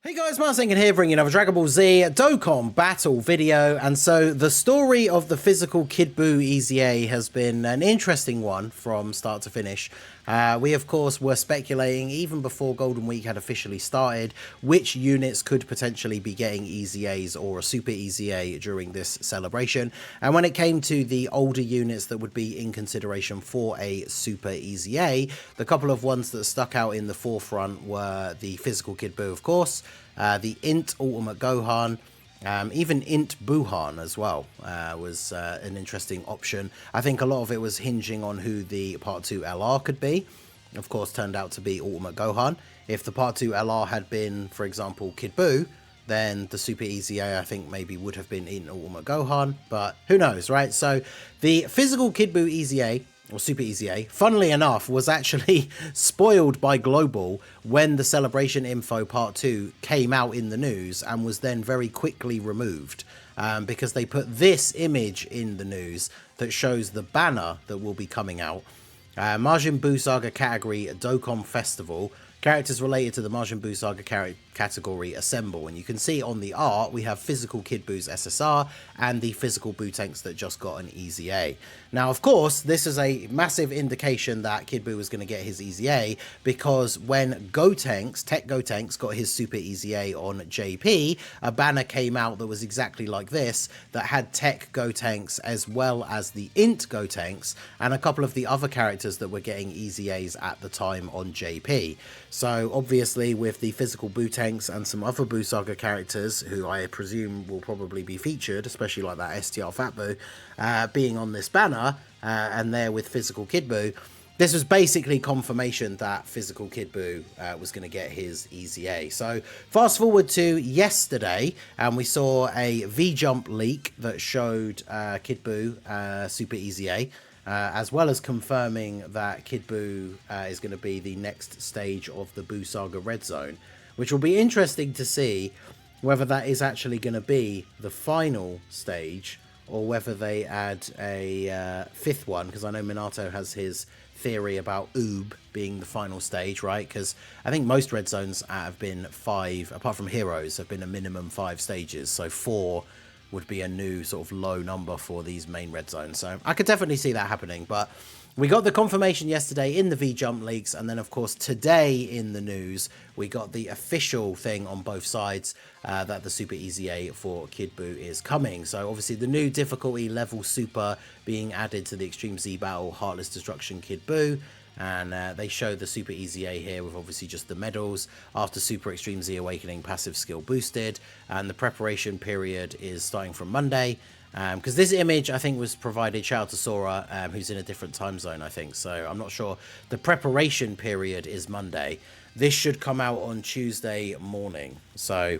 Hey guys, Marcinkin here, bringing another Dragon Ball Z Dokkan battle video. And so the story of the physical Kid Buu EZA has been an interesting one from start to finish. We of course were speculating even before Golden Week had officially started which units could potentially be getting EZAs or a Super EZA during this celebration. And when it came to the older units that would be in consideration for a Super EZA, the couple of ones that stuck out in the forefront were the physical Kid Buu, of course, the Int Ultimate Gohan, even Int Buhan as well was an interesting option. I think a lot of it was hinging on who the Part 2 LR could be. Of course, turned out to be Ultimate Gohan. If the Part 2 LR had been, for example, Kid Buu, then the Super EZA, I think, maybe would have been Int Ultimate Gohan, but who knows, right? So the physical Kid Buu EZA, or Super EZA, funnily enough, was actually spoiled by Global when the Celebration Info Part 2 came out in the news and was then very quickly removed because they put this image in the news that shows the banner that will be coming out. Majin Buu Saga category Dokkan Festival. Characters related to the Majin Buu Saga category assemble, and you can see on the art we have physical Kid Buu's SSR and the physical Buu tanks that just got an EZA. Now, of course, this is a massive indication that Kid Buu was going to get his EZA because when Tech Gotenks got his Super EZA on JP, a banner came out that was exactly like this that had Tech Gotenks as well as the Int Gotenks and a couple of the other characters that were getting EZAs at the time on JP. So obviously with the physical Buu tanks and some other Buu Saga characters who I presume will probably be featured, especially like that STR Fat Buu, being on this banner and there with physical Kid Buu, this was basically confirmation that physical Kid Buu was going to get his EZA. So fast forward to yesterday and we saw a V-Jump leak that showed Kid Buu Super EZA. As well as confirming that Kid Buu is going to be the next stage of the Buu Saga Red Zone, which will be interesting to see whether that is actually going to be the final stage or whether they add a fifth one, because I know Minato has his theory about Oob being the final stage, right? Because I think most Red Zones have been 5, apart from Heroes, have been a minimum 5 stages, so 4 would be a new sort of low number for these main red zones. So I could definitely see that happening, but we got the confirmation yesterday in the V-Jump leaks, and then of course today in the news we got the official thing on both sides that the Super EZA for Kid Buu is coming. So obviously the new difficulty level Super being added to the Extreme Z Battle Heartless Destruction Kid Buu. And they show the Super EZA here with obviously just the medals after Super Extreme Z Awakening passive skill boosted, and the preparation period is starting from Monday, because this image I think was provided, shout out to Sora, who's in a different time zone I think, so I'm not sure. The preparation period is Monday. This should come out on Tuesday morning, so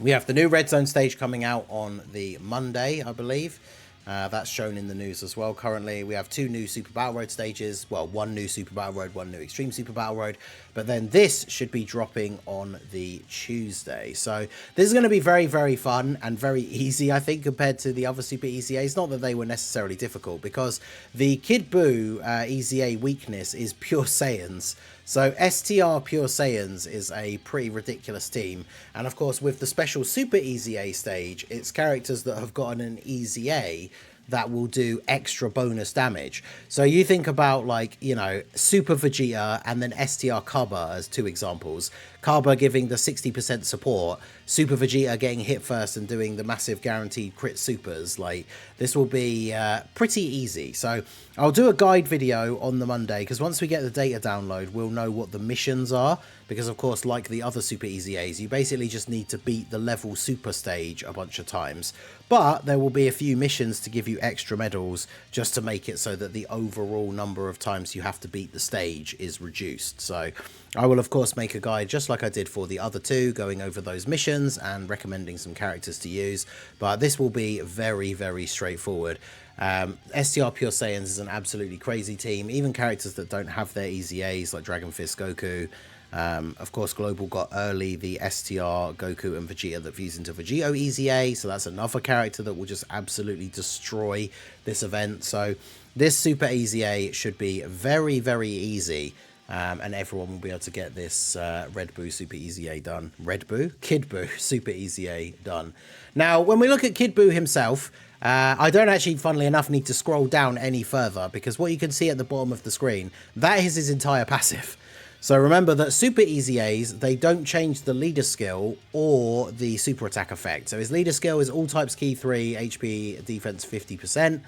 we have the new Red Zone stage coming out on the Monday, I believe. That's shown in the news as well. Currently, we have 2 new Super Battle Road stages. Well, 1 new Super Battle Road, 1 new Extreme Super Battle Road. But then this should be dropping on the Tuesday. So this is going to be very, very fun and very easy, I think, compared to the other Super EZAs. Not that they were necessarily difficult, because the Kid Buu EZA weakness is Pure Saiyans. So STR Pure Saiyans is a pretty ridiculous team. And of course, with the special Super EZA stage, it's characters that have gotten an EZA that will do extra bonus damage. So you think about, like, you know, Super Vegeta and then STR Kaba as 2 examples. Kaba giving the 60% support, Super Vegeta getting hit first and doing the massive guaranteed crit supers. Like, this will be pretty easy. So I'll do a guide video on the Monday, because once we get the data download, we'll know what the missions are. Because of course, like the other Super EZAs, you basically just need to beat the level super stage a bunch of times. But there will be a few missions to give you extra medals, just to make it so that the overall number of times you have to beat the stage is reduced. So I will of course make a guide just like I did for the other 2, going over those missions and recommending some characters to use. But this will be very, very straightforward. STR Pure Saiyans is an absolutely crazy team. Even characters that don't have their EZAs, like Dragon Fist Goku. Of course, Global got early the STR Goku and Vegeta that fuse into Vegito EZA, so that's another character that will just absolutely destroy this event. So this Super EZA should be very, very easy. and everyone will be able to get this Red BUU Super EZA done. Red BUU? Kid BUU Super EZA done. Now, when we look at Kid BUU himself, I don't actually, funnily enough, need to scroll down any further, because what you can see at the bottom of the screen, that is his entire passive. So remember that Super EZAs, they don't change the leader skill or the super attack effect. So his leader skill is all types key 3, HP defense 50%,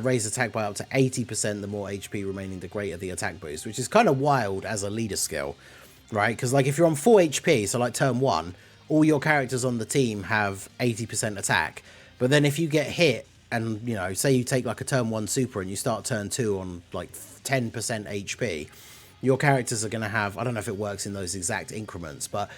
raise attack by up to 80%, the more HP remaining, the greater the attack boost, which is kind of wild as a leader skill, right? Because like if you're on 4 HP, so like turn 1, all your characters on the team have 80% attack. But then if you get hit and, you know, say you take like a turn 1 super and you start turn 2 on like 10% HP, your characters are going to have, I don't know if it works in those exact increments, but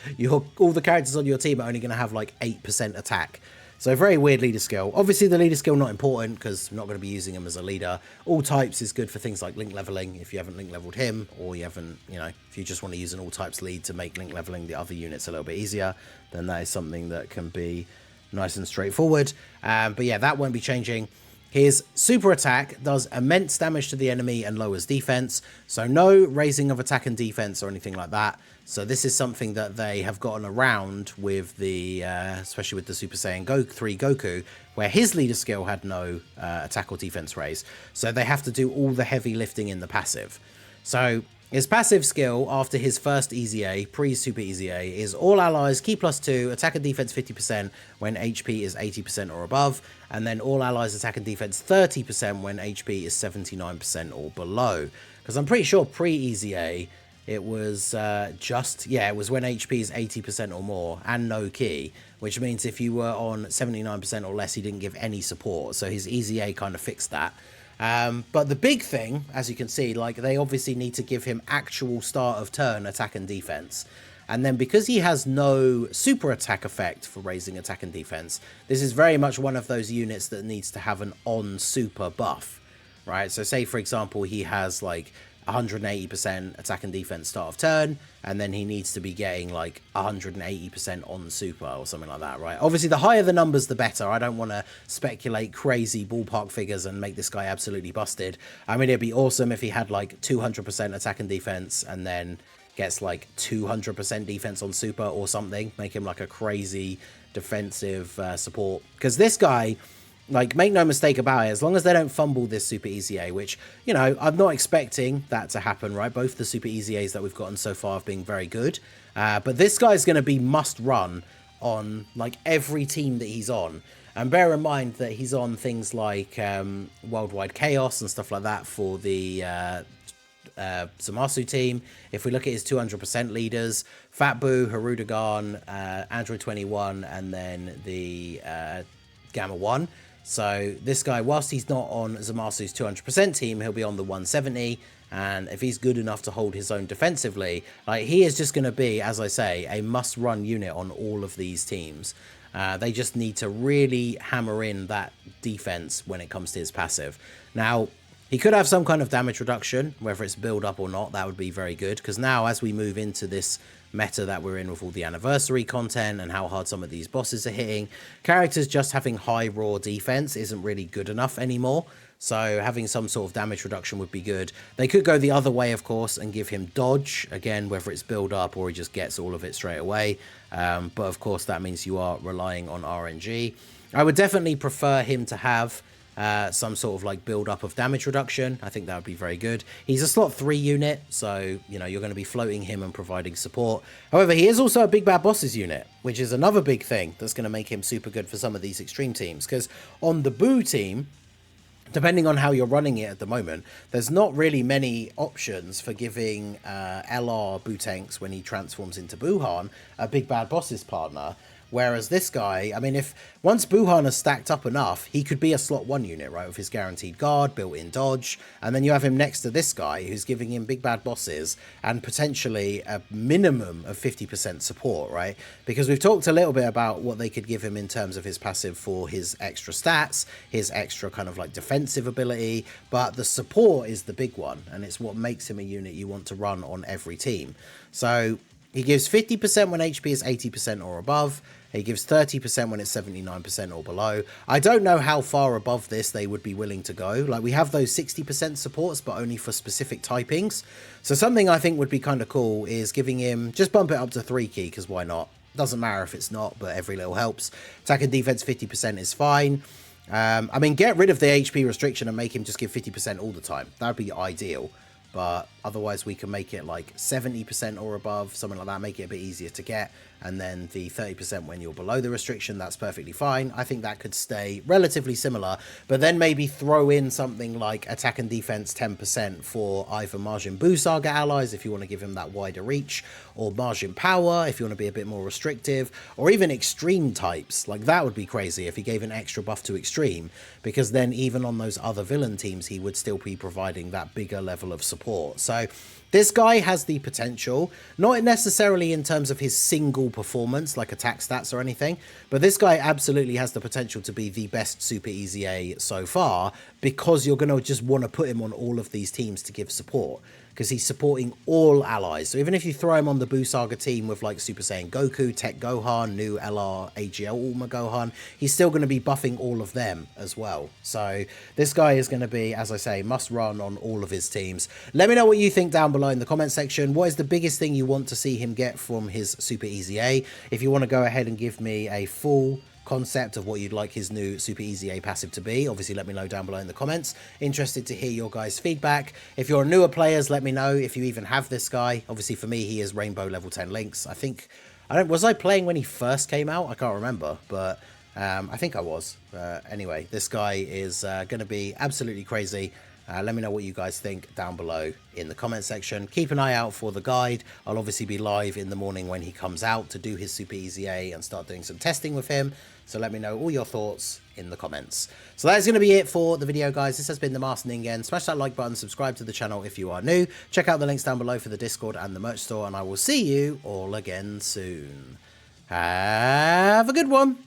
all the characters on your team are only going to have like 8% attack. So very weird leader skill. Obviously the leader skill not important because I'm not going to be using him as a leader. All types is good for things like link leveling if you haven't link leveled him, or you haven't, you know, if you just want to use an all types lead to make link leveling the other units a little bit easier, then that is something that can be nice and straightforward. But yeah, that won't be changing. His super attack does immense damage to the enemy and lowers defense, so no raising of attack and defense or anything like that. So this is something that they have gotten around with the, especially with the Super Saiyan 3 Goku, where his leader skill had no attack or defense raise. So they have to do all the heavy lifting in the passive. So his passive skill after his first EZA, pre-Super EZA, is all allies key +2, attack and defense 50% when HP is 80% or above, and then all allies attack and defense 30% when HP is 79% or below. Because I'm pretty sure pre-EZA, it was it was when HP is 80% or more and no key, which means if you were on 79% or less, he didn't give any support. So his EZA kind of fixed that. But the big thing, as you can see, like they obviously need to give him actual start of turn attack and defense. And then because he has no super attack effect for raising attack and defense, this is very much one of those units that needs to have an on super buff, right? So say, for example, he has like 180% attack and defense start of turn, and then he needs to be getting like 180% on super or something like that, right? Obviously the higher the numbers the better. I don't want to speculate crazy ballpark figures and make this guy absolutely busted. I mean, it'd be awesome if he had like 200% attack and defense and then gets like 200% defense on super or something, make him like a crazy defensive support, because this guy, like, make no mistake about it, as long as they don't fumble this Super EZA, which, you know, I'm not expecting that to happen, right? Both the Super EZAs that we've gotten so far have been very good. But this guy's going to be must run on, like, every team that he's on. And bear in mind that he's on things like Worldwide Chaos and stuff like that for the Zamasu team. If we look at his 200% leaders, Fat Buu, Harudagon, Android 21, and then the Gamma 1. So this guy, whilst he's not on Zamasu's 200% team, he'll be on the 170, and if he's good enough to hold his own defensively, like, he is just going to be, as I say, a must-run unit on all of these teams. They just need to really hammer in that defense when it comes to his passive. Now, he could have some kind of damage reduction, whether it's build up or not. That would be very good, because now as we move into this meta that we're in with all the anniversary content and how hard some of these bosses are hitting, characters just having high raw defense isn't really good enough anymore. So having some sort of damage reduction would be good. They could go the other way, of course, and give him dodge, again, whether it's build up or he just gets all of it straight away. But of course that means you are relying on RNG. I would definitely prefer him to have some sort of like build up of damage reduction. I think that would be very good. He's a slot 3 unit, so, you know, you're going to be floating him and providing support. However, he is also a big bad bosses unit, which is another big thing that's going to make him super good for some of these extreme teams, because on the BUU team, depending on how you're running it at the moment, there's not really many options for giving LR BUU tanks, when he transforms into Buuhan, a big bad bosses partner. Whereas this guy, I mean, if once Buuhan is stacked up enough, he could be a slot 1 unit, right? With his guaranteed guard, built-in dodge, and then you have him next to this guy who's giving him big bad bosses and potentially a minimum of 50% support, right? Because we've talked a little bit about what they could give him in terms of his passive for his extra stats, his extra kind of like defensive ability, but the support is the big one, and it's what makes him a unit you want to run on every team. So He gives 50% when HP is 80% or above. He gives 30% when it's 79% or below. I don't know how far above this they would be willing to go. Like, we have those 60% supports, but only for specific typings. So something I think would be kind of cool is giving him, just bump it up to 3 key, because why not? Doesn't matter if it's not, but every little helps. Attack and defense 50% is fine. I mean, get rid of the HP restriction and make him just give 50% all the time. That would be ideal. But otherwise we can make it like 70% or above, something like that, make it a bit easier to get. And then the 30% when you're below the restriction, that's perfectly fine. I think that could stay relatively similar, but then maybe throw in something like attack and defense 10% for either Margin BUU Saga allies, if you want to give him that wider reach, or Margin Power, if you want to be a bit more restrictive, or even extreme types. Like, that would be crazy if he gave an extra buff to extreme, because then even on those other villain teams, he would still be providing that bigger level of support. So this guy has the potential, not necessarily in terms of his single performance, like attack stats or anything, but this guy absolutely has the potential to be the best Super EZA so far, because you're going to just want to put him on all of these teams to give support, because he's supporting all allies. So even if you throw him on the BUU Saga team with like Super Saiyan Goku, Tech Gohan, new LR, AGL Ulma Gohan, he's still going to be buffing all of them as well. So this guy is going to be, as I say, must run on all of his teams. Let me know what you think down below in the comment section. What is the biggest thing you want to see him get from his Super EZA? If you want to go ahead and give me a full concept of what you'd like his new Super EZA passive to be, obviously let me know down below in the comments. Interested to hear your guys' feedback. If you're newer players, let me know if you even have this guy. Obviously for me, he is Rainbow level 10 Lynx. Was I playing when he first came out? I can't remember, but I think I was. Anyway, this guy is going to be absolutely crazy. Let me know what you guys think down below in the comment section. Keep an eye out for the guide. I'll obviously be live in the morning when he comes out to do his Super EZA and start doing some testing with him. So let me know all your thoughts in the comments. So that is going to be it for the video, guys. This has been the Master Ningen. Smash that like button, subscribe to the channel if you are new. Check out the links down below for the Discord and the merch store, and I will see you all again soon. Have a good one.